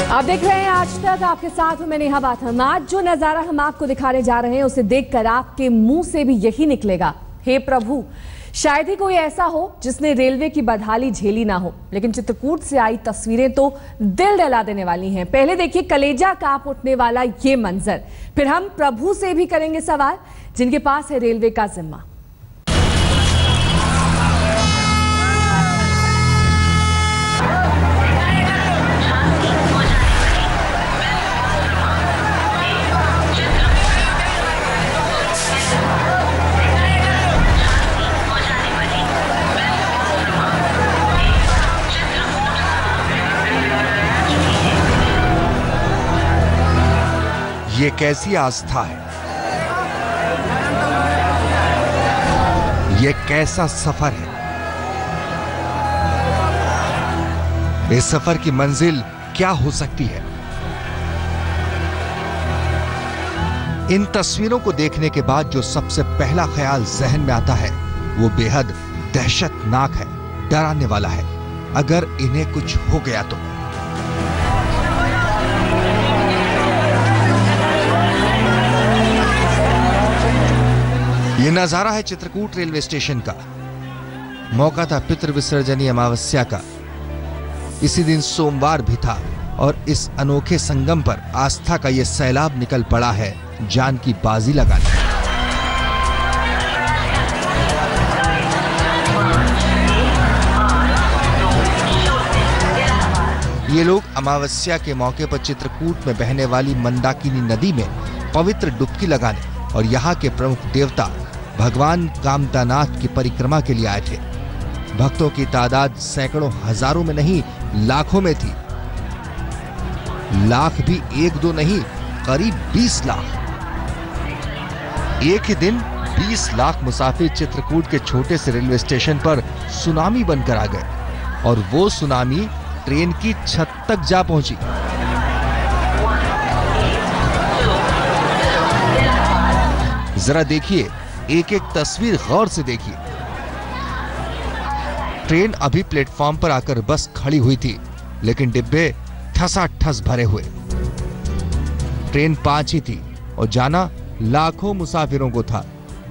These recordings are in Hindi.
आप देख रहे हैं आज तक, आपके साथ हूं मैं नेहा बाथम। आज जो नजारा हम आपको दिखाने जा रहे हैं उसे देखकर आपके मुंह से भी यही निकलेगा, हे प्रभु, शायद ही कोई ऐसा हो जिसने रेलवे की बदहाली झेली ना हो। लेकिन चित्रकूट से आई तस्वीरें तो दिल दहला देने वाली हैं। पहले देखिए कलेजा कांप उठने वाला ये मंजर, फिर हम प्रभु से भी करेंगे सवाल जिनके पास है रेलवे का जिम्मा। ये कैसी आस्था है, ये कैसा सफर है। इस सफर की मंजिल क्या हो सकती है? इन तस्वीरों को देखने के बाद जो सबसे पहला ख्याल जहन में आता है वो बेहद दहशतनाक है, डराने वाला है। अगर इन्हें कुछ हो गया तो यह नजारा है चित्रकूट रेलवे स्टेशन का। मौका था पितृ विसर्जनी अमावस्या का। इसी दिन सोमवार भी था और इस अनोखे संगम पर आस्था का यह सैलाब निकल पड़ा है जान की बाजी लगाने। ये लोग अमावस्या के मौके पर चित्रकूट में बहने वाली मंदाकिनी नदी में पवित्र डुबकी लगाने और यहाँ के प्रमुख देवता भगवान कामतानाथ की परिक्रमा के लिए आए थे। भक्तों की तादाद सैकड़ों हजारों में नहीं, लाखों में थी। लाख भी एक दो नहीं, करीब 20 लाख। एक ही दिन 20 लाख मुसाफिर चित्रकूट के छोटे से रेलवे स्टेशन पर सुनामी बनकर आ गए और वो सुनामी ट्रेन की छत तक जा पहुंची। जरा देखिए, एक एक तस्वीर गौर से देखिए। ट्रेन अभी प्लेटफॉर्म पर आकर बस खड़ी हुई थी, लेकिन डिब्बे ठसाठस भरे हुए। ट्रेन 5 ही थी और जाना लाखों मुसाफिरों को था,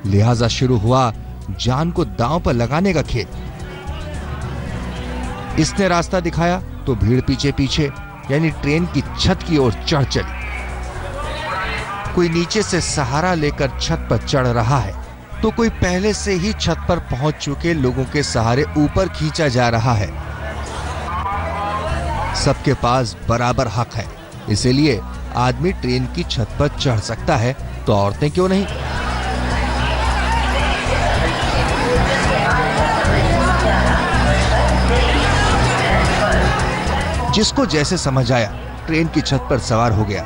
लिहाजा शुरू हुआ जान को दांव पर लगाने का खेल। इसने रास्ता दिखाया तो भीड़ पीछे पीछे, यानी ट्रेन की छत की ओर चढ़ चली। कोई नीचे से सहारा लेकर छत पर चढ़ रहा है तो कोई पहले से ही छत पर पहुंच चुके लोगों के सहारे ऊपर खींचा जा रहा है। सबके पास बराबर हक है, इसीलिए आदमी ट्रेन की छत पर चढ़ सकता है तो औरतें क्यों नहीं? जिसको जैसे समझ आया ट्रेन की छत पर सवार हो गया।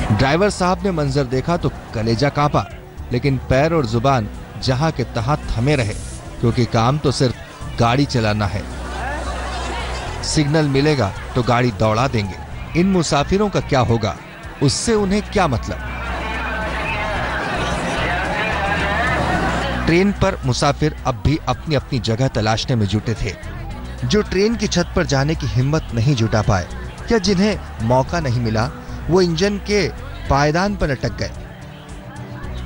ड्राइवर साहब ने मंजर देखा तो कलेजा कांपा, लेकिन पैर और जुबान जहां के तहां थमे रहे, क्योंकि काम तो सिर्फ गाड़ी चलाना है। सिग्नल मिलेगा तो गाड़ी दौड़ा देंगे। इन मुसाफिरों का क्या होगा, उससे उन्हें क्या मतलब? ट्रेन पर मुसाफिर अब भी अपनी अपनी जगह तलाशने में जुटे थे। जो ट्रेन की छत पर जाने की हिम्मत नहीं जुटा पाए या जिन्हें मौका नहीं मिला, वो इंजन के पायदान पर लटक गए।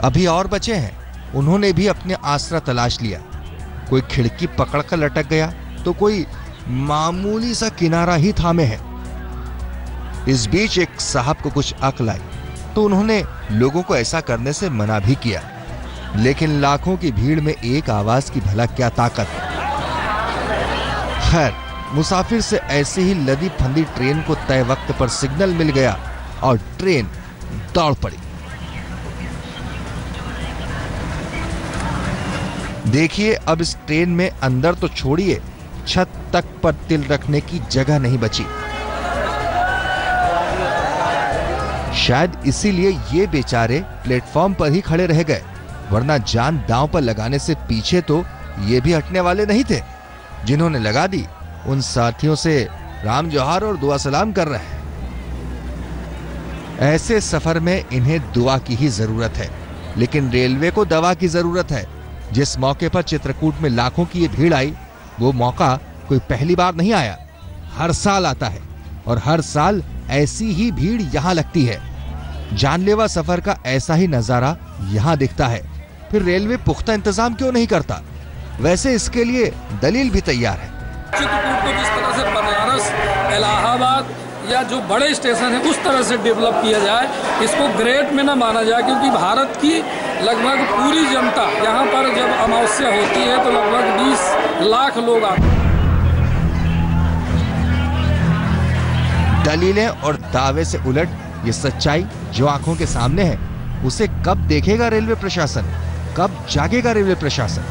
अभी और बचे हैं, उन्होंने भी अपने आसरा तलाश लिया। कोई खिड़की पकड़कर लटक गया तो कोई मामूली सा किनारा ही थामे है। इस बीच एक साहब को कुछ अक्ल आई तो उन्होंने लोगों को ऐसा करने से मना भी किया, लेकिन लाखों की भीड़ में एक आवाज की भला क्या ताकत है। खैर, मुसाफिर से ऐसे ही लदी फंदी ट्रेन को तय वक्त पर सिग्नल मिल गया और ट्रेन दौड़ पड़ी। देखिए, अब इस ट्रेन में अंदर तो छोड़िए, छत तक पर तिल रखने की जगह नहीं बची। शायद इसीलिए ये बेचारे प्लेटफॉर्म पर ही खड़े रह गए, वरना जान दांव पर लगाने से पीछे तो ये भी हटने वाले नहीं थे। जिन्होंने लगा दी, उन साथियों से राम जोहार और दुआ सलाम कर रहे हैं। ऐसे सफर में इन्हें दुआ की ही जरूरत है, लेकिन रेलवे को दवा की जरूरत है। जिस मौके पर चित्रकूट में लाखों की ये भीड़ आई, वो मौका कोई पहली बार नहीं आया। हर साल आता है और हर साल ऐसी ही भीड़ यहाँ लगती है। जानलेवा सफर का ऐसा ही नजारा यहाँ दिखता है। फिर रेलवे पुख्ता इंतजाम क्यों नहीं करता? वैसे इसके लिए दलील भी तैयार है। चित्रकूट को जिस तरह से बनारस, इलाहाबाद या जो बड़े स्टेशन है उस तरह से डेवलप किया जाए, इसको ग्रेट में ना माना जाए, क्योंकि भारत की लगभग पूरी जनता यहाँ पर जब अमावस्या होती है तो लगभग 20 लाख लोग आते हैं। दलीलें और दावे से उलट ये सच्चाई जो आंखों के सामने है, उसे कब देखेगा रेलवे प्रशासन? कब जागेगा रेलवे प्रशासन?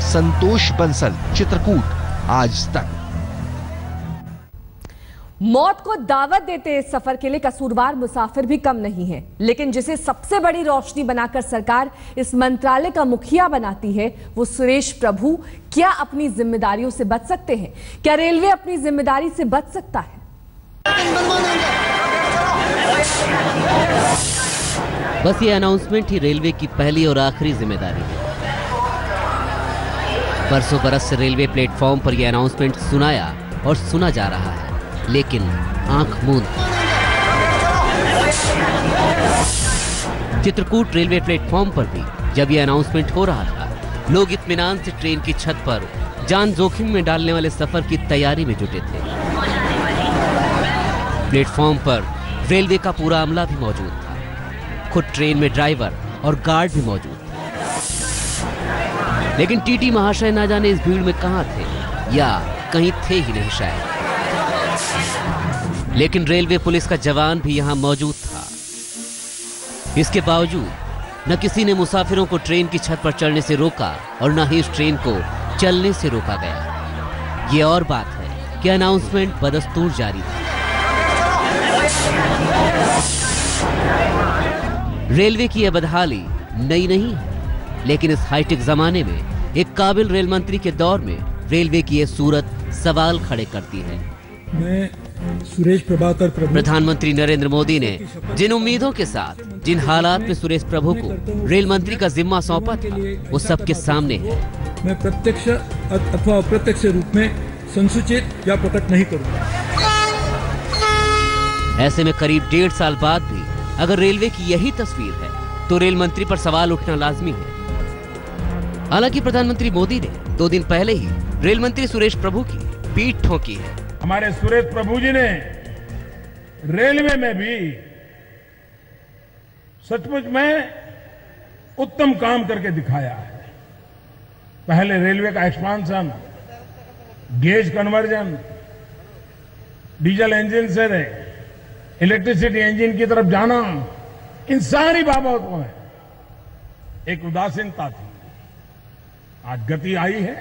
संतोष बंसल, चित्रकूट, आज तक। मौत को दावत देते इस सफर के लिए कसूरवार मुसाफिर भी कम नहीं है, लेकिन जिसे सबसे बड़ी रोशनी बनाकर सरकार इस मंत्रालय का मुखिया बनाती है, वो सुरेश प्रभु क्या अपनी जिम्मेदारियों से बच सकते हैं? क्या रेलवे अपनी जिम्मेदारी से बच सकता है? बस ये अनाउंसमेंट ही रेलवे की पहली और आखिरी जिम्मेदारी है। बरसों बरस से रेलवे प्लेटफॉर्म पर यह अनाउंसमेंट सुनाया और सुना जा रहा है, लेकिन आंख मूंद। चित्रकूट रेलवे प्लेटफॉर्म पर भी जब यह अनाउंसमेंट हो रहा था, लोग इत्मीनान से ट्रेन की छत पर जान जोखिम में डालने वाले सफर की तैयारी में जुटे थे। प्लेटफॉर्म पर रेलवे का पूरा अमला भी मौजूद था, खुद ट्रेन में ड्राइवर और गार्ड भी मौजूद थे। लेकिन टीटी महाशय ना जाने इस भीड़ में कहां थे, या कहीं थे ही नहीं शायद। लेकिन रेलवे पुलिस का जवान भी यहां मौजूद था। इसके बावजूद न किसी ने मुसाफिरों को ट्रेन की छत पर चढ़ने से रोका और न ही इस ट्रेन को चलने से रोका गया। ये और बात है कि अनाउंसमेंट बदस्तूर जारी था। रेलवे की यह बदहाली नई नहीं है, लेकिन इस हाईटेक जमाने में एक काबिल रेल मंत्री के दौर में रेलवे की यह सूरत सवाल खड़े करती है। मैं सुरेश प्रभाकर प्रभु, प्रधानमंत्री नरेंद्र मोदी ने जिन उम्मीदों के साथ, जिन हालात में सुरेश प्रभु को रेल मंत्री का जिम्मा सौंपा था, वो सबके सामने है। मैं प्रत्यक्ष अथवा अप्रत्यक्ष रूप में संसूचित या प्रकट नहीं करूंगा। ऐसे में करीब 1.5 साल बाद भी अगर रेलवे की यही तस्वीर है, तो रेल मंत्री पर सवाल उठना लाजमी है। हालांकि प्रधानमंत्री मोदी ने 2 दिन पहले ही रेल मंत्री सुरेश प्रभु की पीठ ठोकी है। हमारे सुरेश प्रभु जी ने रेलवे में भी सचमुच में उत्तम काम करके दिखाया है। पहले रेलवे का expansion, gauge conversion, diesel engine से इलेक्ट्रिसिटी इंजन की तरफ जाना, इन सारी बाबतों में एक उदासीनता थी। आज गति आई है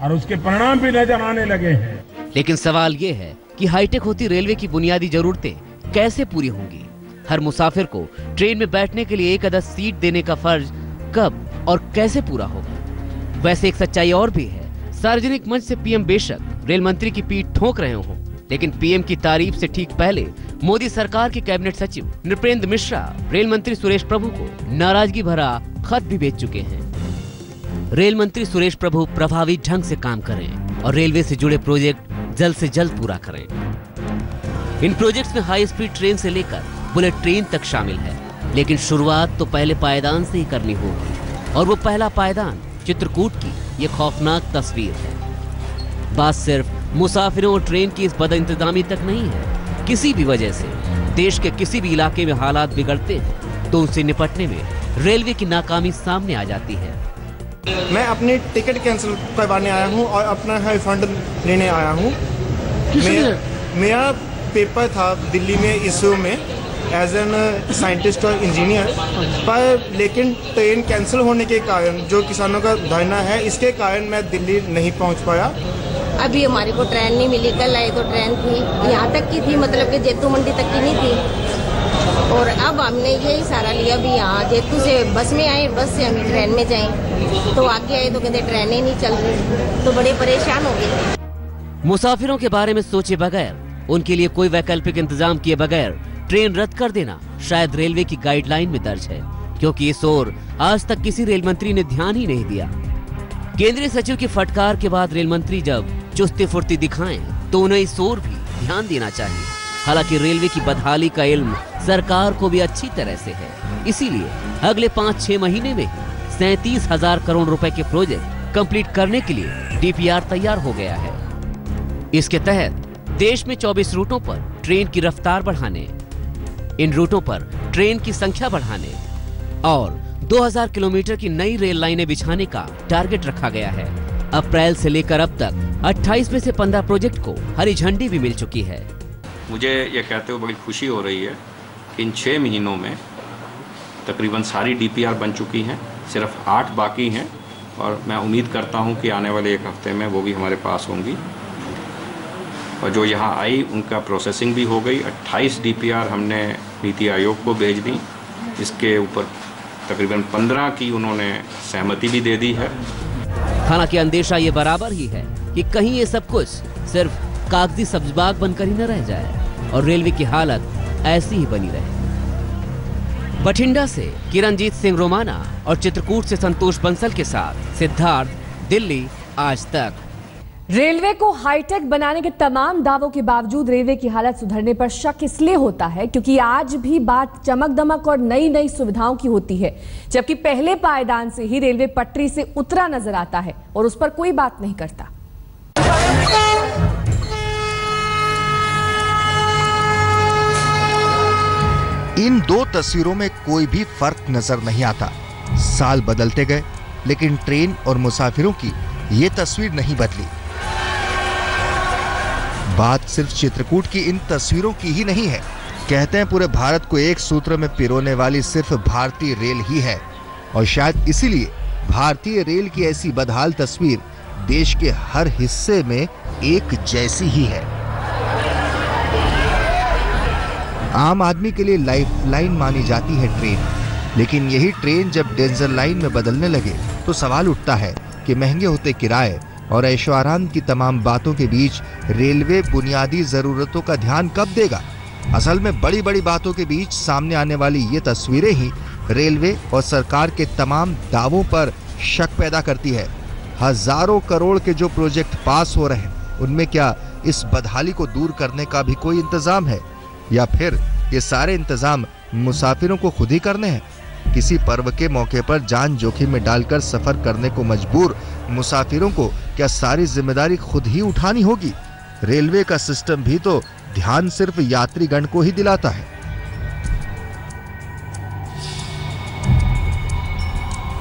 और उसके परिणाम भी नजर आने लगे हैं। लेकिन सवाल यह है कि हाईटेक होती रेलवे की बुनियादी जरूरतें कैसे पूरी होंगी? हर मुसाफिर को ट्रेन में बैठने के लिए एक अदद सीट देने का फर्ज कब और कैसे पूरा होगा? वैसे एक सच्चाई और भी है। सार्वजनिक मंच से पीएम बेशक रेल मंत्री की पीठ ठोक रहे हों, लेकिन पीएम की तारीफ से ठीक पहले मोदी सरकार के कैबिनेट सचिव नृपेंद्र मिश्रा रेल मंत्री सुरेश प्रभु को नाराजगी भरा खत भी भेज चुके हैं। रेल मंत्री सुरेश प्रभु प्रभावी ढंग से काम करें और रेलवे से जुड़े प्रोजेक्ट जल्द से जल्द पूरा करें। इन प्रोजेक्ट्स में हाई स्पीड ट्रेन से लेकर बुलेट ट्रेन तक शामिल है, लेकिन शुरुआत तो पहले पायदान से ही करनी होगी, और वो पहला पायदान चित्रकूट की ये खौफनाक तस्वीर है। बात सिर्फ मुसाफिरों और ट्रेन की इस बदइंतजामी तक नहीं है। किसी भी वजह से देश के किसी भी इलाके में हालात बिगड़ते हैं तो उनसे निपटने में रेलवे की नाकामी सामने आ जाती है। मैं अपनी टिकट कैंसिल करवाने आया हूं और अपना रिफंड लेने आया हूं। मेरा पेपर था दिल्ली में इसरो में एज एन साइंटिस्ट और इंजीनियर, पर लेकिन ट्रेन कैंसिल होने के कारण, जो किसानों का धरना है, इसके कारण मैं दिल्ली नहीं पहुंच पाया। अभी हमारे को ट्रेन नहीं मिली। कल आए तो ट्रेन थी, यहाँ तक की थी, मतलब कि जेतू मंडी तक की नहीं थी। और अब हमने यही सहारा लिया भी यहाँ जेतू से बस में आए, बस से हम ट्रेन में जाएं। तो आगे आए तो कहते ट्रेनें नहीं चल रही, तो बड़े परेशान हो गए। मुसाफिरों के बारे में सोचे बगैर, उनके लिए कोई वैकल्पिक इंतजाम किए बगैर ट्रेन रद्द कर देना शायद रेलवे की गाइडलाइन में दर्ज है, क्योंकि इस ओर आज तक किसी रेल मंत्री ने ध्यान ही नहीं दिया। केंद्रीय सचिव की फटकार के बाद रेल मंत्री जब चुस्ती फुर्ती दिखाएं तो उन्हें इस ओर भी ध्यान देना चाहिए। हालांकि रेलवे की बदहाली का इल्म सरकार को भी अच्छी तरह से है, इसीलिए अगले 5-6 महीने में 37,000 करोड़ रुपए के प्रोजेक्ट कंप्लीट करने के लिए डीपीआर तैयार हो गया है। इसके तहत देश में 24 रूटों पर ट्रेन की रफ्तार बढ़ाने, इन रूटों पर ट्रेन की संख्या बढ़ाने और 2000 किलोमीटर की नई रेल लाइनें बिछाने का टारगेट रखा गया है। अप्रैल से लेकर अब तक 28 में से 15 प्रोजेक्ट को हरी झंडी भी मिल चुकी है। मुझे ये कहते हुए बड़ी खुशी हो रही है कि इन 6 महीनों में तकरीबन सारी डीपीआर बन चुकी हैं, सिर्फ 8 बाकी हैं और मैं उम्मीद करता हूं कि आने वाले 1 हफ्ते में वो भी हमारे पास होंगी। और जो यहाँ आई उनका प्रोसेसिंग भी हो गई। 28 डीपीआर हमने नीति आयोग को भेज दी, इसके ऊपर तकरीबन 15 की उन्होंने सहमति भी दे दी है। हालांकि अंदेशा ये बराबर ही है कि कहीं ये सब कुछ सिर्फ कागजी सब्जबाग बनकर ही न रह जाए और रेलवे की हालत ऐसी ही बनी रहे। बठिंडा से किरणजीत सिंह रोमाना और चित्रकूट से संतोष बंसल के साथ सिद्धार्थ, दिल्ली आज तक। रेलवे को हाईटेक बनाने के तमाम दावों के बावजूद रेलवे की हालत सुधरने पर शक इसलिए होता है क्योंकि आज भी बात चमक दमक और नई नई सुविधाओं की होती है, जबकि पहले पायदान से ही रेलवे पटरी से उतरा नजर आता है और उस पर कोई बात नहीं करता। इन 2 तस्वीरों में कोई भी फर्क नजर नहीं आता। साल बदलते गए लेकिन ट्रेन और मुसाफिरों की ये तस्वीर नहीं बदली। बात सिर्फ चित्रकूट की इन तस्वीरों की ही नहीं है। कहते हैं पूरे भारत को एक सूत्र में पिरोने वाली सिर्फ भारतीय रेल ही है और शायद इसीलिए भारतीय रेल की ऐसी बदहाल तस्वीर देश के हर हिस्से में एक जैसी ही है। आम आदमी के लिए लाइफलाइन मानी जाती है ट्रेन, लेकिन यही ट्रेन जब डेंजर लाइन में बदलने लगे तो सवाल उठता है कि महंगे होते किराए और ऐशो आराम की तमाम बातों के बीच रेलवे बुनियादी जरूरतों का ध्यान कब देगा। असल में बड़ी बड़ी बातों के बीच सामने आने वाली ये तस्वीरें ही रेलवे और सरकार के तमाम दावों पर शक पैदा करती है। हजारों करोड़ के जो प्रोजेक्ट पास हो रहे हैं उनमें क्या इस बदहाली को दूर करने का भी कोई इंतजाम है या फिर ये सारे इंतजाम मुसाफिरों को खुद ही करने हैं। किसी पर्व के मौके पर जान जोखिम में डालकर सफर करने को मजबूर मुसाफिरों को क्या सारी जिम्मेदारी खुद ही उठानी होगी। रेलवे का सिस्टम भी तो ध्यान सिर्फ यात्रीगण को ही दिलाता है।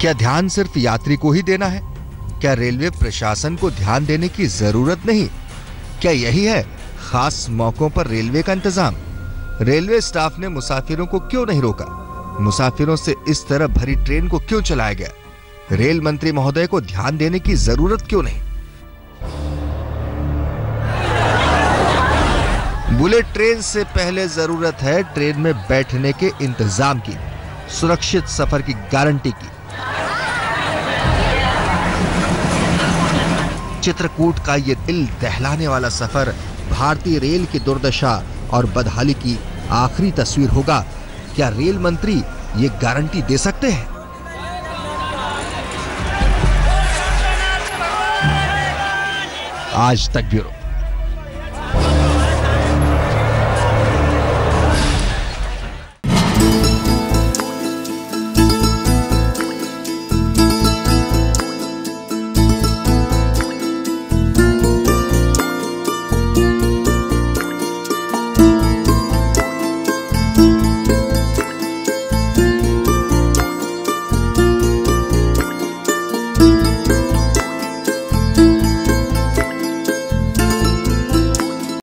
क्या ध्यान सिर्फ यात्री को ही देना है? क्या रेलवे प्रशासन को ध्यान देने की जरूरत नहीं? क्या यही है खास मौकों पर रेलवे का इंतजाम? रेलवे स्टाफ ने मुसाफिरों को क्यों नहीं रोका? मुसाफिरों से इस तरह भरी ट्रेन को क्यों चलाया गया? रेल मंत्री महोदय को ध्यान देने की जरूरत क्यों नहीं? बुलेट ट्रेन से पहले जरूरत है ट्रेन में बैठने के इंतजाम की, सुरक्षित सफर की गारंटी की। चित्रकूट का ये दिल दहलाने वाला सफर भारतीय रेल की दुर्दशा और बदहाली की आखिरी तस्वीर होगा। क्या रेल मंत्री ये गारंटी दे सकते हैं? आज तक ब्यूरो।